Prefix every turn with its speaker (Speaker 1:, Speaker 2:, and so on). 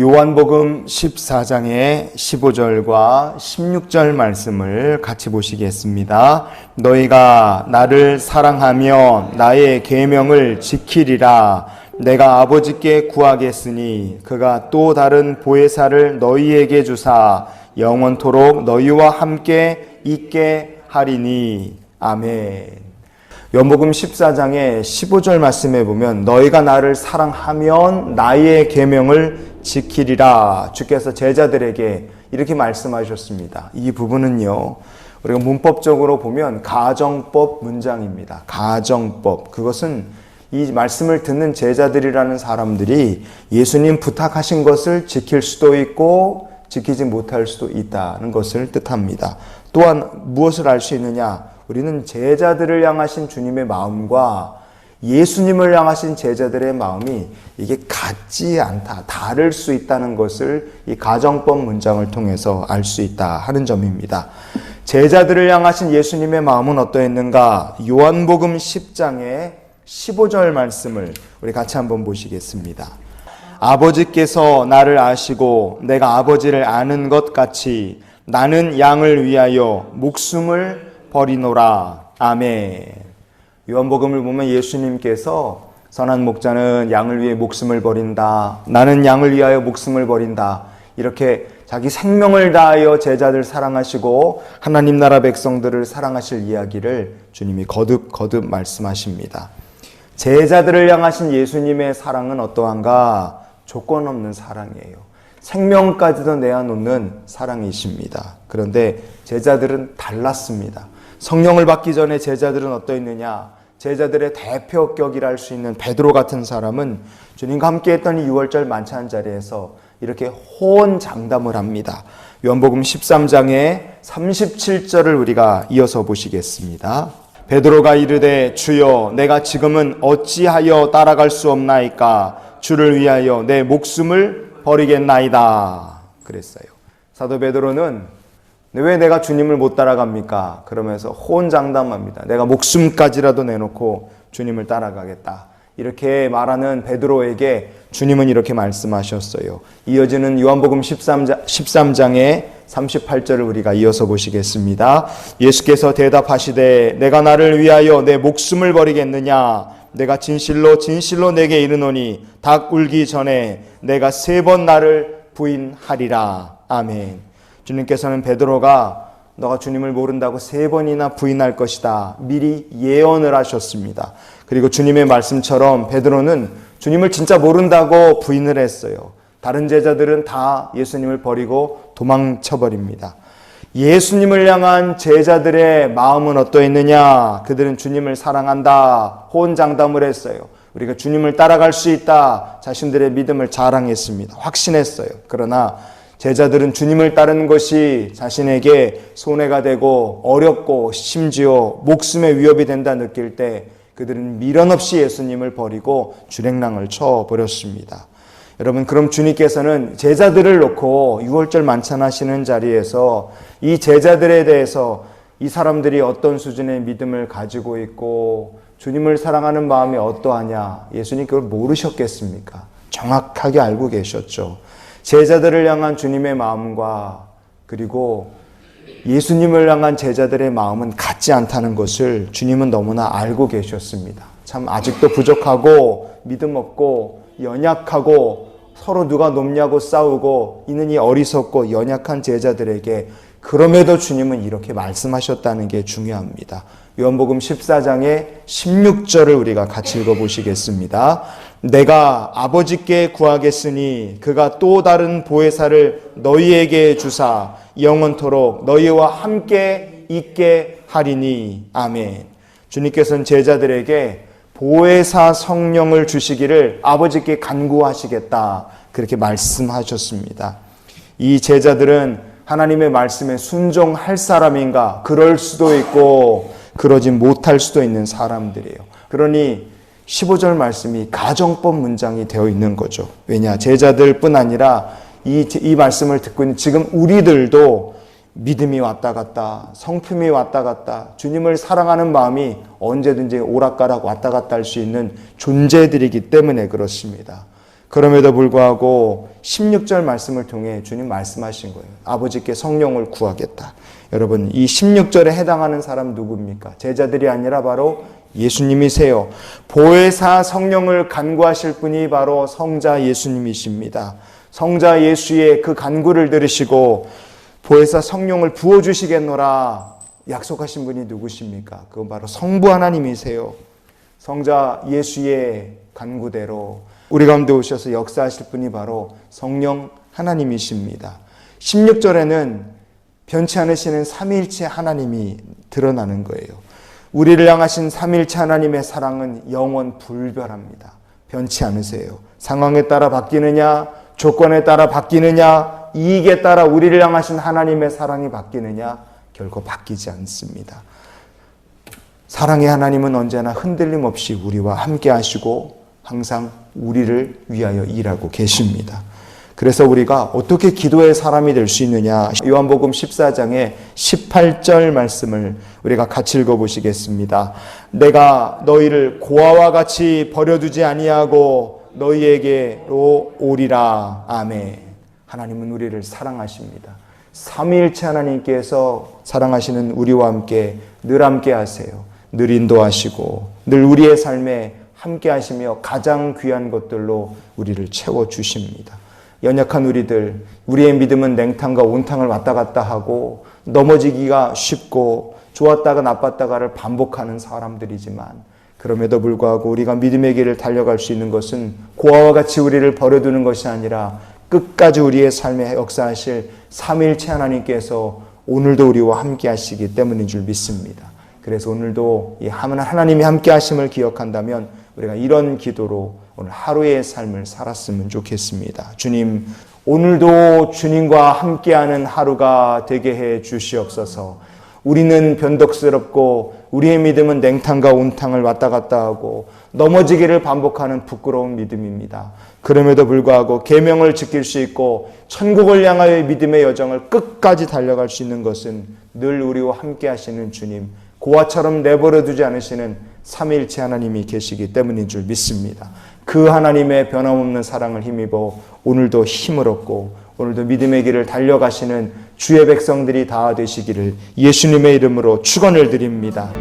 Speaker 1: 요한복음 14장의 15절과 16절 말씀을 같이 보시겠습니다. 너희가 나를 사랑하면 나의 계명을 지키리라. 내가 아버지께 구하겠으니 그가 또 다른 보혜사를 너희에게 주사 영원토록 너희와 함께 있게 하리니. 아멘. 요한복음 14장의 15절 말씀에 보면 너희가 나를 사랑하면 나의 계명을 지키리라. 주께서 제자들에게 이렇게 말씀하셨습니다. 이 부분은요, 우리가 문법적으로 보면 가정법 문장입니다. 가정법. 그것은 이 말씀을 듣는 제자들이라는 사람들이 예수님 부탁하신 것을 지킬 수도 있고 지키지 못할 수도 있다는 것을 뜻합니다. 또한 무엇을 알 수 있느냐? 우리는 제자들을 향하신 주님의 마음과 예수님을 향하신 제자들의 마음이 이게 같지 않다, 다를 수 있다는 것을 이 가정법 문장을 통해서 알 수 있다 하는 점입니다. 제자들을 향하신 예수님의 마음은 어떠했는가? 요한복음 10장의 15절 말씀을 우리 같이 한번 보시겠습니다. 아버지께서 나를 아시고 내가 아버지를 아는 것 같이 나는 양을 위하여 목숨을 버리노라. 아멘. 요한복음을 보면 예수님께서 선한 목자는 양을 위해 목숨을 버린다. 나는 양을 위하여 목숨을 버린다. 이렇게 자기 생명을 다하여 제자들 사랑하시고 하나님 나라 백성들을 사랑하실 이야기를 주님이 거듭 말씀하십니다. 제자들을 향하신 예수님의 사랑은 어떠한가? 조건 없는 사랑이에요. 생명까지도 내어놓는 사랑이십니다. 그런데 제자들은 달랐습니다. 성령을 받기 전에 제자들은 어떠했느냐? 제자들의 대표격이라 할 수 있는 베드로 같은 사람은 주님과 함께 했던 이 6월절 만찬 자리에서 이렇게 호언장담을 합니다. 요한복음 13장의 37절을 우리가 이어서 보시겠습니다. 베드로가 이르되 주여 내가 지금은 어찌하여 따라갈 수 없나이까? 주를 위하여 내 목숨을 버리겠나이다. 그랬어요. 사도 베드로는 왜 내가 주님을 못 따라갑니까? 그러면서 호언장담합니다. 내가 목숨까지라도 내놓고 주님을 따라가겠다. 이렇게 말하는 베드로에게 주님은 이렇게 말씀하셨어요. 이어지는 요한복음 13장의 38절을 우리가 이어서 보시겠습니다. 예수께서 대답하시되 내가 나를 위하여 내 목숨을 버리겠느냐? 내가 진실로 내게 이르노니 닭 울기 전에 내가 3번 나를 부인하리라. 아멘. 주님께서는 베드로가 너가 주님을 모른다고 3번이나 부인할 것이다. 미리 예언을 하셨습니다. 그리고 주님의 말씀처럼 베드로는 주님을 진짜 모른다고 부인을 했어요. 다른 제자들은 다 예수님을 버리고 도망쳐버립니다. 예수님을 향한 제자들의 마음은 어떠했느냐? 그들은 주님을 사랑한다. 호언장담을 했어요. 우리가 주님을 따라갈 수 있다. 자신들의 믿음을 자랑했습니다. 확신했어요. 그러나 제자들은 주님을 따르는 것이 자신에게 손해가 되고 어렵고 심지어 목숨의 위협이 된다 느낄 때 그들은 미련 없이 예수님을 버리고 주랭랑을 쳐버렸습니다. 여러분, 그럼 주님께서는 제자들을 놓고 6월절 만찬하시는 자리에서 이 제자들에 대해서 이 사람들이 어떤 수준의 믿음을 가지고 있고 주님을 사랑하는 마음이 어떠하냐? 예수님 그걸 모르셨겠습니까? 정확하게 알고 계셨죠. 제자들을 향한 주님의 마음과 그리고 예수님을 향한 제자들의 마음은 같지 않다는 것을 주님은 너무나 알고 계셨습니다. 참 아직도 부족하고 믿음 없고 연약하고 서로 누가 높냐고 싸우고 이는 이 어리석고 연약한 제자들에게 그럼에도 주님은 이렇게 말씀하셨다는 게 중요합니다. 요한복음 14장의 16절을 우리가 같이 읽어보시겠습니다. 내가 아버지께 구하겠으니 그가 또 다른 보혜사를 너희에게 주사 영원토록 너희와 함께 있게 하리니. 아멘. 주님께서는 제자들에게 보혜사 성령을 주시기를 아버지께 간구하시겠다. 그렇게 말씀하셨습니다. 이 제자들은 하나님의 말씀에 순종할 사람인가? 그럴 수도 있고 그러지 못할 수도 있는 사람들이에요. 그러니 15절 말씀이 가정법 문장이 되어 있는 거죠. 왜냐? 제자들뿐 아니라 이 말씀을 듣고 있는 지금 우리들도 믿음이 왔다 갔다, 성품이 왔다 갔다, 주님을 사랑하는 마음이 언제든지 오락가락 왔다 갔다 할 수 있는 존재들이기 때문에 그렇습니다. 그럼에도 불구하고 16절 말씀을 통해 주님 말씀하신 거예요. 아버지께 성령을 구하겠다. 여러분, 이 16절에 해당하는 사람 누굽니까? 제자들이 아니라 바로 예수님이세요. 보혜사 성령을 간구하실 분이 바로 성자 예수님이십니다. 성자 예수의 그 간구를 들으시고 보혜사 성령을 부어주시겠노라 약속하신 분이 누구십니까? 그건 바로 성부 하나님이세요. 성자 예수의 간구대로 우리 가운데 오셔서 역사하실 분이 바로 성령 하나님이십니다. 16절에는 변치 않으시는 삼위일체 하나님이 드러나는 거예요. 우리를 향하신 삼위일체 하나님의 사랑은 영원 불변합니다. 변치 않으세요. 상황에 따라 바뀌느냐, 조건에 따라 바뀌느냐, 이익에 따라 우리를 향하신 하나님의 사랑이 바뀌느냐, 결코 바뀌지 않습니다. 사랑의 하나님은 언제나 흔들림 없이 우리와 함께 하시고 항상 우리를 위하여 일하고 계십니다. 그래서 우리가 어떻게 기도의 사람이 될 수 있느냐, 요한복음 14장의 18절 말씀을 우리가 같이 읽어보시겠습니다. 내가 너희를 고아와 같이 버려두지 아니하고 너희에게로 오리라. 아멘. 하나님은 우리를 사랑하십니다. 삼위일체 하나님께서 사랑하시는 우리와 함께 늘 함께 하세요. 늘 인도하시고 늘 우리의 삶에 함께 하시며 가장 귀한 것들로 우리를 채워주십니다. 연약한 우리의 믿음은 냉탕과 온탕을 왔다 갔다 하고 넘어지기가 쉽고 좋았다가 나빴다가를 반복하는 사람들이지만 그럼에도 불구하고 우리가 믿음의 길을 달려갈 수 있는 것은 고아와 같이 우리를 버려두는 것이 아니라 끝까지 우리의 삶에 역사하실 삼위일체 하나님께서 오늘도 우리와 함께 하시기 때문인 줄 믿습니다. 그래서 오늘도 이 하나님이 함께 하심을 기억한다면 우리가 이런 기도로 오늘 하루의 삶을 살았으면 좋겠습니다. 주님, 오늘도 주님과 함께하는 하루가 되게 해 주시옵소서. 우리는 변덕스럽고 우리의 믿음은 냉탕과 온탕을 왔다 갔다 하고 넘어지기를 반복하는 부끄러운 믿음입니다. 그럼에도 불구하고 계명을 지킬 수 있고 천국을 향하여의 믿음의 여정을 끝까지 달려갈 수 있는 것은 늘 우리와 함께 하시는 주님, 고아처럼 내버려 두지 않으시는 삼위일체 하나님이 계시기 때문인 줄 믿습니다. 그 하나님의 변함없는 사랑을 힘입어 오늘도 힘을 얻고 오늘도 믿음의 길을 달려가시는 주의 백성들이 다 되시기를 예수님의 이름으로 축원을 드립니다.